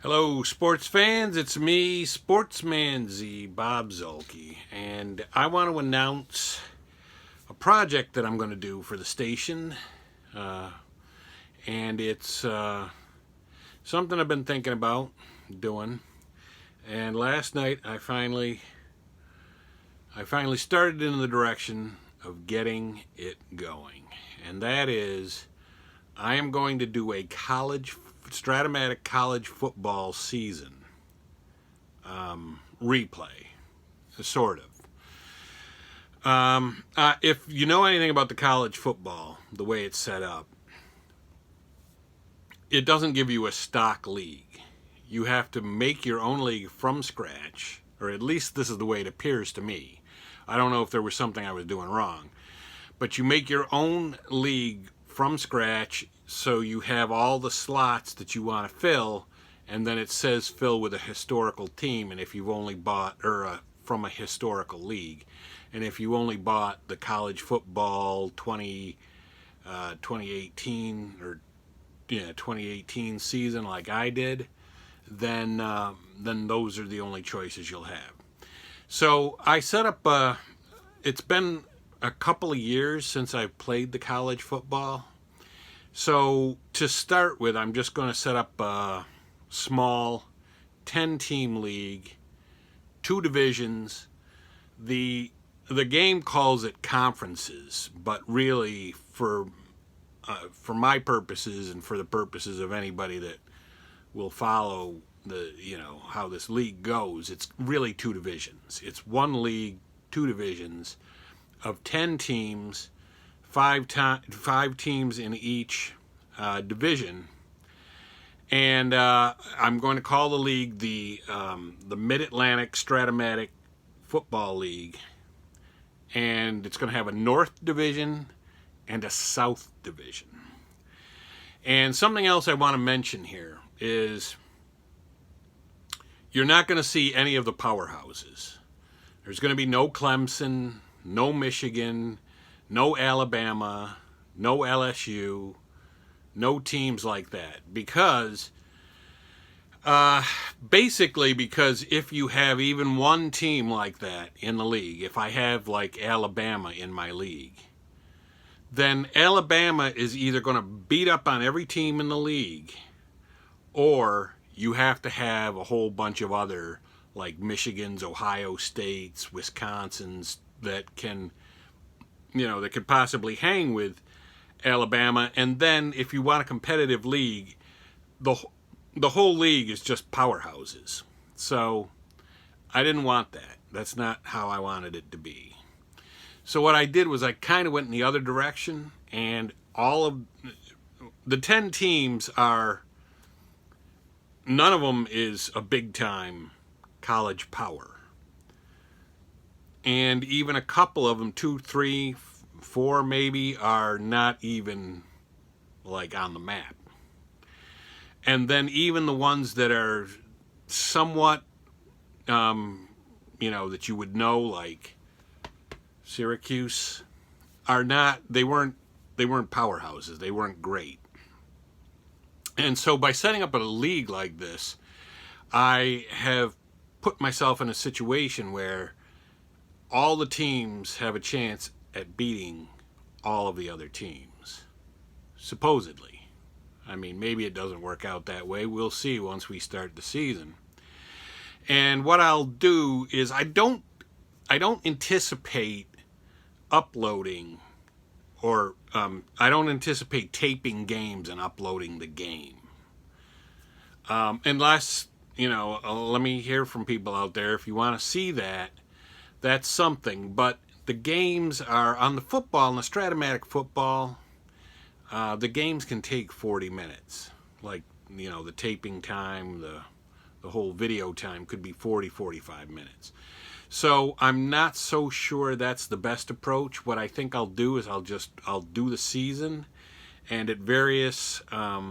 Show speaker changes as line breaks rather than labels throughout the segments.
Hello, sports fans. It's me, Sportsman Z, Bob Zolke, and I want to announce a project that I'm going to do for the station, and it's something I've been thinking about doing. And last night, I finally started in the direction of getting it going, and that is, I am going to do a Strat-O-Matic College Football season replay, sort of. If you know anything about the college football, the way it's set up, it doesn't give you a stock league. You have to make your own league from scratch, or at least this is the way it appears to me. I don't know if there was something I was doing wrong, but you make your own league from scratch, so you have all the slots that you want to fill, and then it says fill with a historical team, and if you've only bought, from a historical league, and if you only bought the college football 2018 or 2018 season like I did, then those are the only choices you'll have. So I set up. It's been a couple of years since I've played the college football. So to start with, I'm just going to set up a small 10-team league, 2 divisions. The game calls it conferences, but really for my purposes and for the purposes of anybody that will follow how this league goes, it's really 2 divisions. It's 1 league, 2 divisions of 10 teams, 5 teams in each division, and I'm going to call the league the Mid-Atlantic Strat-O-Matic Football League, and it's going to have a North Division and a South Division. And something else I want to mention here is you're not going to see any of the powerhouses. There's going to be no Clemson, no Michigan, no Alabama, no LSU, no teams like that. Because, basically, because if you have even one team like that in the league, if I have like Alabama in my league, then Alabama is either going to beat up on every team in the league, or you have to have a whole bunch of other, like Michigan's, Ohio State's, Wisconsin's, that can, that could possibly hang with Alabama. And then if you want a competitive league, the whole league is just powerhouses. So I didn't want that. That's not how I wanted it to be. So what I did was I kind of went in the other direction, and all of the 10 teams are, none of them is a big time college power. And even a couple of them, 2, 3, 4 maybe, are not even like on the map. And then even the ones that are somewhat, that you would know, like Syracuse, are not, they weren't powerhouses. They weren't great. And so by setting up a league like this, I have put myself in a situation where all the teams have a chance at beating all of the other teams. Supposedly. I mean, maybe it doesn't work out that way. We'll see once we start the season. And what I'll do is I don't anticipate uploading, or I don't anticipate taping games and uploading the game. Unless, let me hear from people out there. If you want to see that, that's something. But the games are on the football, on the Strat-O-Matic football, the games can take 40 minutes. Like, the taping time, the whole video time could be 40, 45 minutes. So I'm not so sure that's the best approach. What I think I'll do is I'll do the season, and at various, at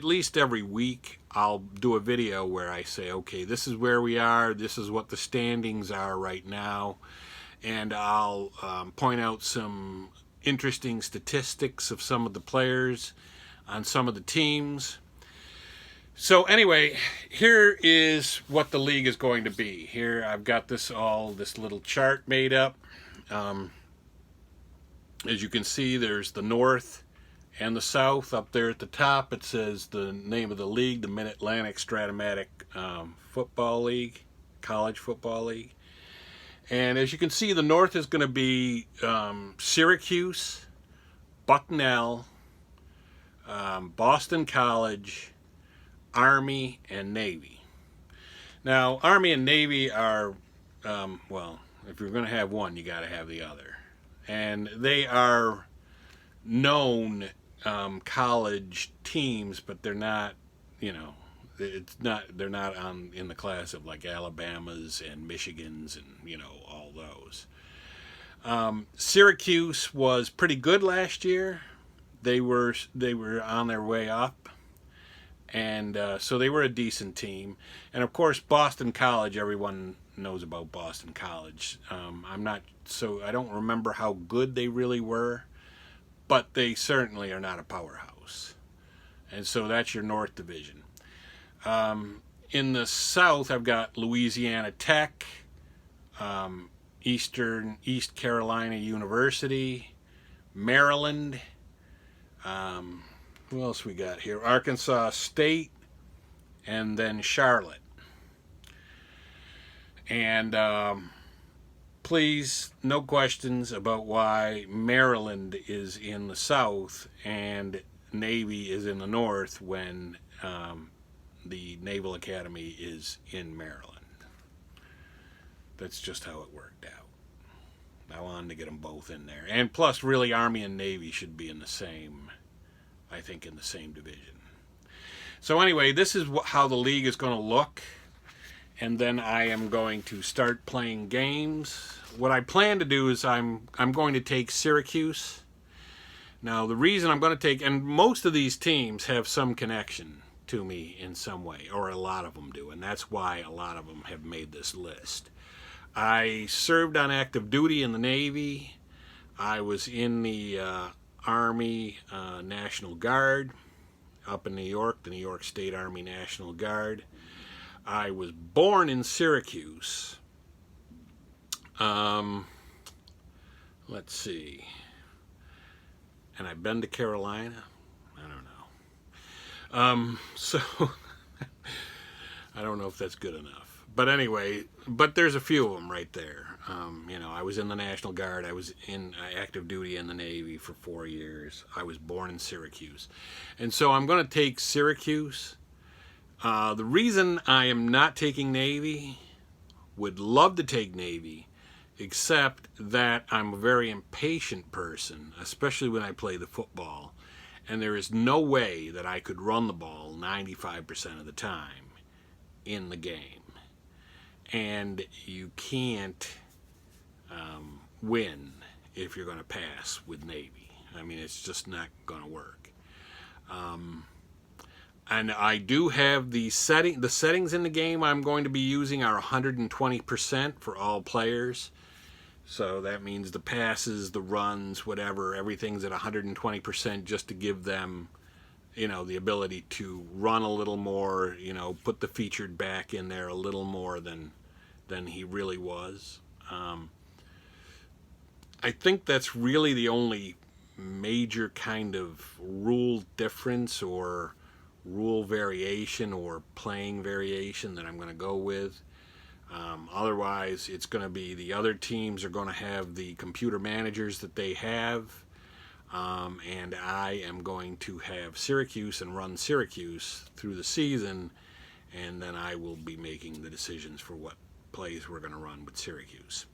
least every week, I'll do a video where I say, okay, this is where we are, this is what the standings are right now, and I'll point out some interesting statistics of some of the players on some of the teams. So anyway, here is what the league is going to be. Here I've got this little chart made up. Um, as you can see, there's the North and the South. Up there at the top, it says the name of the league, the Mid-Atlantic Strat-O-Matic Football League, College Football League. And as you can see, the North is going to be Syracuse, Bucknell, Boston College, Army, and Navy. Now, Army and Navy are, well, if you're going to have one, you got to have the other. And they are known college teams, but they're not, they're not in the class of like Alabama's and Michigan's and, all those. Syracuse was pretty good last year. They were on their way up. And so they were a decent team. And of course, Boston College, everyone knows about Boston College. I don't remember how good they really were, but they certainly are not a powerhouse. And so that's your North Division. In the South, I've got Louisiana Tech, East Carolina University, Maryland. Who else we got here? Arkansas State, and then Charlotte. And please, no questions about why Maryland is in the South and Navy is in the North when the Naval Academy is in Maryland. That's just how it worked out. I wanted to get them both in there. And plus, really, Army and Navy should be in the same, I think, in the same division. So anyway, this is how the league is going to look. And then I am going to start playing games. What I plan to do is I'm going to take Syracuse. Now, the reason I'm going to take, and most of these teams have some connection to me in some way, or a lot of them do, and that's why a lot of them have made this list. I served on active duty in the Navy. I was in the Army National Guard up in New York, the New York State Army National Guard. I was born in Syracuse. Let's see. And I've been to Carolina. I don't know. So I don't know if that's good enough. But anyway, there's a few of them right there. I was in the National Guard. I was in active duty in the Navy for 4 years. I was born in Syracuse. And so I'm going to take Syracuse. The reason I am not taking Navy, would love to take Navy, except that I'm a very impatient person, especially when I play the football. And there is no way that I could run the ball 95% of the time in the game. And you can't win if you're going to pass with Navy. I mean, it's just not going to work. And I do have the settings in the game I'm going to be using are 120% for all players. So that means the passes, the runs, whatever, everything's at 120% just to give them, the ability to run a little more, put the featured back in there a little more than he really was. I think that's really the only major kind of rule difference or rule variation or playing variation that I'm going to go with. Otherwise, it's going to be the other teams are going to have the computer managers that they have, and I am going to have Syracuse and run Syracuse through the season, and then I will be making the decisions for what plays we're going to run with Syracuse.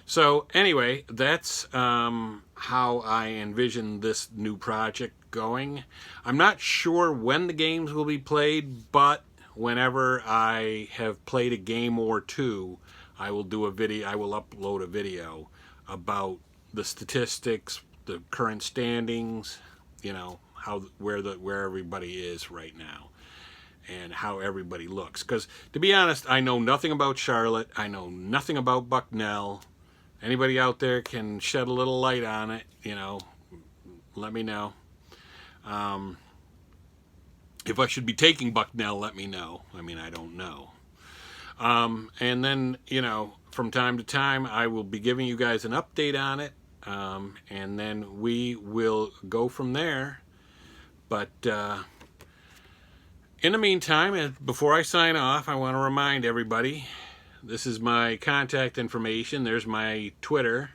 So anyway, that's how I envision this new project going. I'm not sure when the games will be played, but whenever I have played a game or two, I will do a video. I will upload a video about the statistics, the current standings, where everybody is right now, and how everybody looks. Because to be honest, I know nothing about Charlotte. I know nothing about Bucknell. Anybody out there can shed a little light on it, let me know. If I should be taking Bucknell, let me know. I mean, I don't know. And then, you know, from time to time, I will be giving you guys an update on it. And then we will go from there. But in the meantime, before I sign off, I want to remind everybody, this is my contact information. There's my Twitter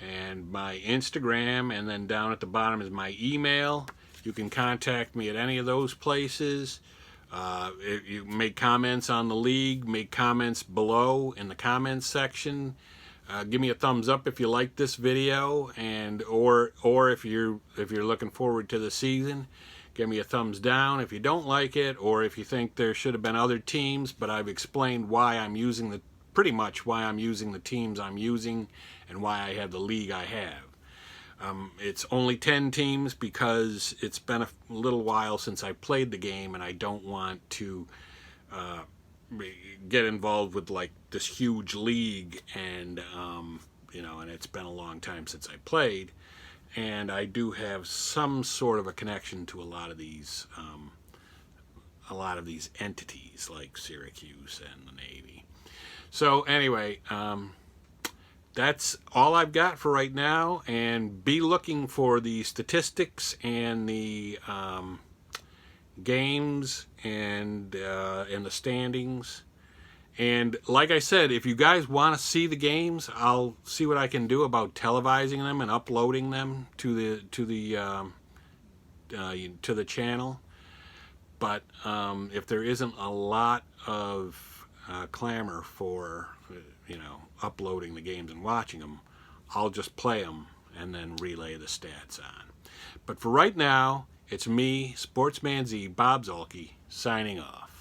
and my Instagram, and then down at the bottom is my email. You can contact me at any of those places. If you make comments on the league, make comments below in the comments section. Give me a thumbs up if you like this video, and or if you're looking forward to the season, give me a thumbs down if you don't like it, or if you think there should have been other teams. But I've explained why I'm using pretty much why I'm using the teams I'm using and why I have the league I have. It's only 10 teams because it's been a little while since I played the game, and I don't want to get involved with like this huge league, and you know, and it's been a long time since I played, and I do have some sort of a connection to a lot of these entities like Syracuse and the Navy. So anyway, that's all I've got for right now, and be looking for the statistics and the games and the standings. And like I said, if you guys want to see the games, I'll see what I can do about televising them and uploading them to the channel. But if there isn't a lot of clamor for uploading the games and watching them, I'll just play them and then relay the stats on. But for right now, it's me, Sportsman Z, Bob Zolke, signing off.